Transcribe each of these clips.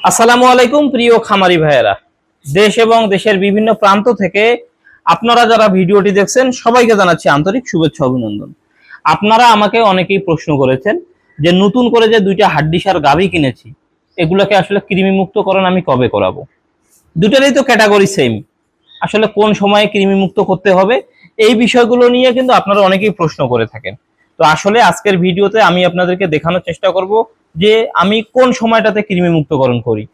আসসালামু আলাইকুম প্রিয় খামারি ভাইয়েরা, দেশ এবং দেশের বিভিন্ন প্রান্ত থেকে আপনারা যারা ভিডিওটি দেখছেন সবাইকে জানাচ্ছি আন্তরিক শুভেচ্ছা অভিনন্দন। আপনারা আমাকে অনেকেই প্রশ্ন করেছেন যে নতুন করে যে দুইটা হাড্ডিসার গাভী কিনেছি এগুলোকে আসলে কৃমি মুক্তকরণ আমি কবে করাবো। দুটারই তো ক্যাটাগরি সেম, আসলে কোন সময়ে কৃমি মুক্ত করতে হবে এই বিষয়গুলো নিয়ে কিন্তু আপনারা অনেকেই প্রশ্ন করে থাকেন। তো আসলে আজকের ভিডিওতে আমি আপনাদেরকে দেখানোর চেষ্টা করব যে আমি কোন সময়টাতে কৃমি মুক্তকরণ করি।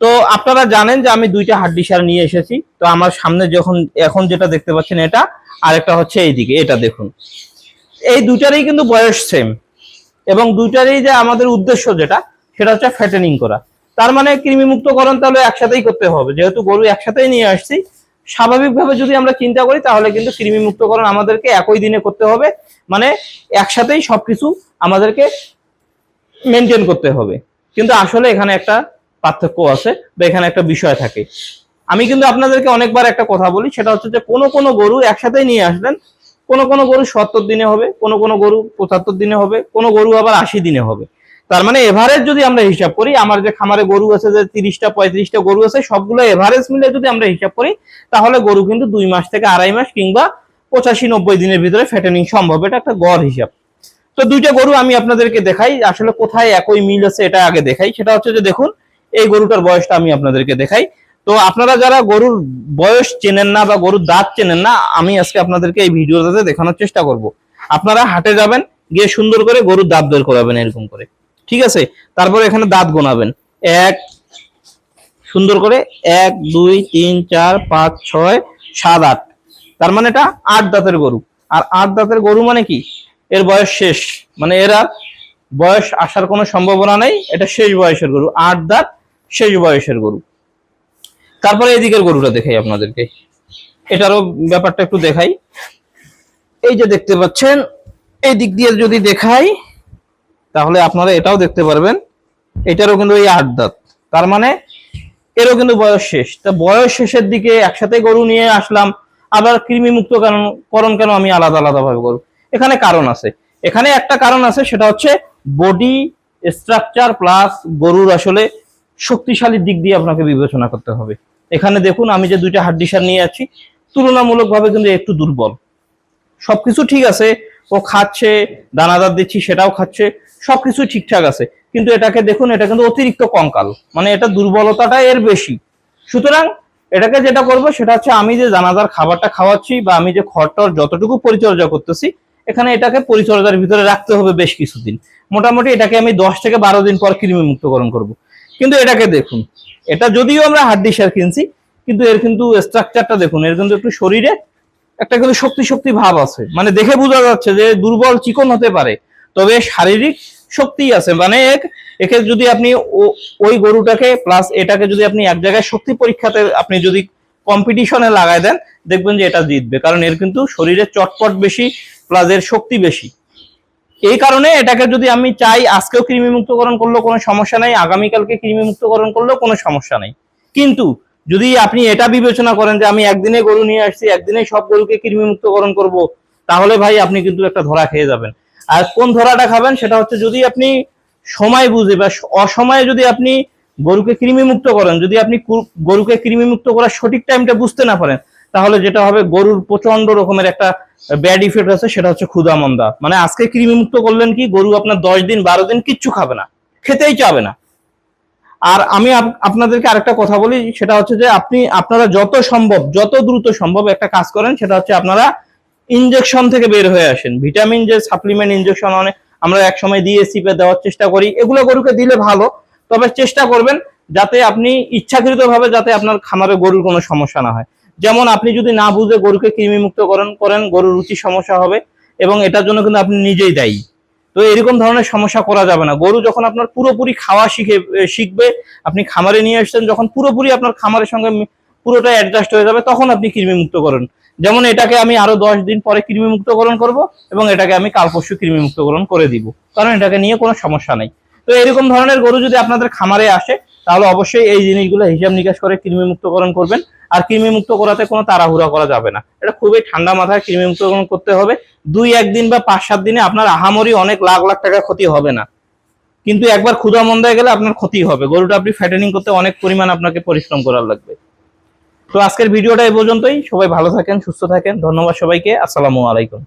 তো আপনারা জানেন যে আমি দুইটা হাড্ডিসার নিয়ে এসেছি। তো আমার সামনে যখন এখন যেটা দেখতে পাচ্ছেন এটা, আর একটা হচ্ছে এইদিকে এটা দেখুন, এই দুইটারই কিন্তু বয়স সেম এবং দুইটারই যে আমাদের উদ্দেশ্য যেটা সেটা হচ্ছে ফ্যাটেনিং করা। তার মানে কৃমি মুক্তকরণ তাহলে একসাথেই করতে হবে, যেহেতু গরু একসাথেই নিয়ে আসছি। স্বাভাবিকভাবে যদি আমরা চিন্তা করি তাহলে কিন্তু কৃমি মুক্তকরণ আমাদেরকে একই দিনে করতে হবে, মানে একসাথেই সবকিছু আমাদেরকে মেনটেন করতে হবে। কিন্তু আসলে এখানে একটা পার্থক্য আছে বা এখানে একটা বিষয় থাকে। আমি কিন্তু আপনাদেরকে অনেকবার একটা কথা বলি, সেটা হচ্ছে যে কোনো গরু একসাথেই নিয়ে আসবেন, কোনো গরু 70 দিনে হবে, কোনো গরু 75 দিনে হবে, কোনো গরু আবার 80 দিনে হবে। তার মানে এভারেজ যদি আমরা হিসাব করি, আমার যে খামারে গরু আছে যে 30টা 35টা গরু আছে সবগুলো এভারেজ মিলে যদি আমরা হিসাব করি তাহলে গরু কিন্তু 2 মাস থেকে 2.5 মাস কিংবা 85-90 দিনের ভিতরে ফ্যাটেনিং সম্ভব। এটা একটা গড় হিসাব। তো দুইটা গরু আমি আপনাদেরকে দেখাই, আসলে কোথায় একই মিল আছে এটা আগে দেখাই। সেটা হচ্ছে যে দেখুন, এই গরুটার বয়সটা আমি আপনাদেরকে দেখাই। তো আপনারা যারা গরুর বয়স চেনেন না বা গরুর দাঁত চেনেন না, আমি আজকে আপনাদেরকে এই ভিডিওটাতে দেখানোর চেষ্টা করব। আপনারা হাটে যাবেন, গিয়ে সুন্দর করে গরুর দাঁত বের করাবেন এরকম করে, ঠিক আছে? তারপরে এখানে দাঁত গোনাবেন, এক সুন্দর করে 1 2 3 4 5 6 7 8, তার মানে এটা 8 দাঁতের গরু। আর 8 দাঁতের গরু মানে কি, এর বয়স শেষ, মানে এরা বয়স আসার কোনো সম্ভাবনা নেই, এটা শেষ বয়সের গরু, 8 দাঁত শেষ বয়সের গরু। তারপরে এদিকের গরুটা দেখাই আপনাদেরকে, এটারও ব্যাপারটা একটু দেখাই। এই যে দেখতে পাচ্ছেন, এই দিক দিয়ে যদি দেখাই তাহলে আপনারা এটাও দেখতে পারবেন, এটারও কিন্তু এই 8 দাঁত, তার মানে এরও কিন্তু বয়স শেষ। তা বয়স শেষের দিকে একসাথে গরু নিয়ে আসলাম, আবার কৃমি মুক্ত করণ কেন আমি আলাদা আলাদা ভাবে করব? এখানে কারণ আছে, এখানে একটা কারণ আছে, সেটা হচ্ছে বডি স্ট্রাকচার প্লাস গরুর আসলে শক্তিশালী দিক দিয়ে আপনাকে বিবেচনা করতে হবে। এখানে দেখুন, আমি যে দুইটা হাড্ডিসার নিয়ে আছি তুলনামূলকভাবে কিন্তু একটু দুর্বল। সবকিছু ঠিক আছে, ও খাচ্ছে, দানাদার দিচ্ছি সেটাও খাচ্ছে, সবকিছু ঠিকঠাক আছে, কিন্তু এটাকে দেখুন, এটা কিন্তু অতিরিক্ত কঙ্কাল, মানে এটা দুর্বলতাটা এর বেশি। সুতরাং এটাকে যেটা করবো সেটা হচ্ছে আমি যে দানাদার খাবারটা খাওয়াচ্ছি বা আমি যে খড়টর যতটুকু পরিচর্যা করতেছি, এখানে এটাকে পরিচর্যার ভিতরে রাখতে হবে বেশ কিছুদিন। মোটামুটি এটাকে আমি 10 থেকে 12 দিন পর কৃমি মুক্তকরণ করব। কিন্তু এটাকে দেখুন, এটা যদিও আমরা হাড্ডিসার কিনছি কিন্তু এর কিন্তু স্ট্রাকচারটা দেখুন, এর কিন্তু একটু শরীরে একটা কিন্তু শক্তি শক্তি ভাব আছে, মানে দেখে বোঝা যাচ্ছে যে দুর্বল চিকন হতে পারে, তবে শারীরিক শক্তি আছে। মানে একে যদি আপনি ওই গরুটাকে প্লাস এটাকে যদি আপনি এক জায়গায় শক্তি পরীক্ষাতে আপনি যদি কম্পিটিশনে লাগাই দেন, দেখবেন যে এটা জিতবে, কারণ এর কিন্তু শরীরে চটপট বেশি প্লাস এর শক্তি বেশি। এই কারণে এটাকে যদি আমি চাই আজকেও কৃমি মুক্তকরণ করলেও কোনো সমস্যা নাই, আগামীকালকে কৃমি মুক্তকরণ করলেও কোনো সমস্যা নাই। কিন্তু যদি আপনি এটা বিবেচনা করেন যে আমি একদিনে গরু নিয়ে আসছি, একদিনে সব গরুকে কৃমি মুক্তকরণ করব, তাহলে ভাই আপনি কিন্তু একটা ধরা খেয়ে যাবেন। আর কোন ধরাটা খাবেন সেটা হচ্ছে, যদি আপনি সময় বুঝে বা অসময়ে যদি আপনি গরুকে কৃমি মুক্ত করেন, যদি আপনি গরুকে কৃমি মুক্ত করার সঠিক টাইমটা বুঝতে না পারেন, তাহলে যেটা হবে গরুর প্রচন্ড রকমের একটা ব্যাড ইফেক্ট আছে, সেটা হচ্ছে ক্ষুধা মন্দা। মানে আজকে কৃমি মুক্ত করলেন কি, গরু আপনার 10 দিন 12 দিন কিচ্ছু খাবে না, খেতেই চাবে না। আর আমি আপনাদেরকে আরেকটা কথা বলি, সেটা হচ্ছে যে আপনারা যত সম্ভব যত দ্রুত সম্ভব একটা কাজ করেন, সেটা হচ্ছে আপনারা ইনজেকশন থেকে বের হয়ে আসেন। ভিটামিন যে সাপ্লিমেন্ট ইনজেকশন অনেক আমরা এক সময় দিয়েছি বা দেওয়ার চেষ্টা করি, এগুলো গরুকে দিলে ভালো, তবে চেষ্টা করবেন যাতে আপনি ইচ্ছাকৃতভাবে যাতে আপনার খামারে গরুর কোনো সমস্যা না হয়। যেমন আপনি যদি না বুঝে গরুকে কৃমি মুক্ত করেন, গরুর রুচি সমস্যা হবে এবং এটার জন্য কিন্তু আপনি নিজেই দায়ী। তো এরকম ধরনের সমস্যা করা যাবে না। গরু যখন আপনার পুরোপুরি খাওয়া শিখবে, আপনি খামারে নিয়ে আসছেন, যখন পুরোপুরি আপনার খামারের সঙ্গে পুরোটা অ্যাডজাস্ট হয়ে যাবে, তখন আপনি কৃমি মুক্ত করেন। যেমন এটাকে আমি আরো 10 দিন পরে কৃমি মুক্তকরণ করব এবং এটাকে আমি কাল পরশু কৃমি মুক্তকরণ করে দিব, কারণ এটাকে নিয়ে কোনো সমস্যা নেই। তো এরকম ধরনের গরু যদি আপনাদের খামারে আসে, তাহলে অবশ্যই এই জিনিসগুলো হিসাব নিকাশ করে কৃমি মুক্তকরণ করবেন। আর কৃমি মুক্ত করাতে কোনো তাড়াহুড়া করা যাবে না, এটা খুবই ঠান্ডা মাথায় কৃমি মুক্তকরণ করতে হবে। 2-1 দিন বা 5-7 দিনে আপনার আহামরি অনেক লাখ লাখ টাকা ক্ষতি হবে না। কিন্তু একবার ক্ষুধা মন্দায় গেলে আপনার ক্ষতি হবে। গরুটা আপনি ফ্যাটেনিং করতে অনেক পরিমাণ আপনাকে পরিশ্রম করার লাগবে। তো আজকের ভিডিওটা এই পর্যন্তই। সবাই ভালো থাকেন, সুস্থ থাকেন। ধন্যবাদ সবাইকে। আসসালামু আলাইকুম।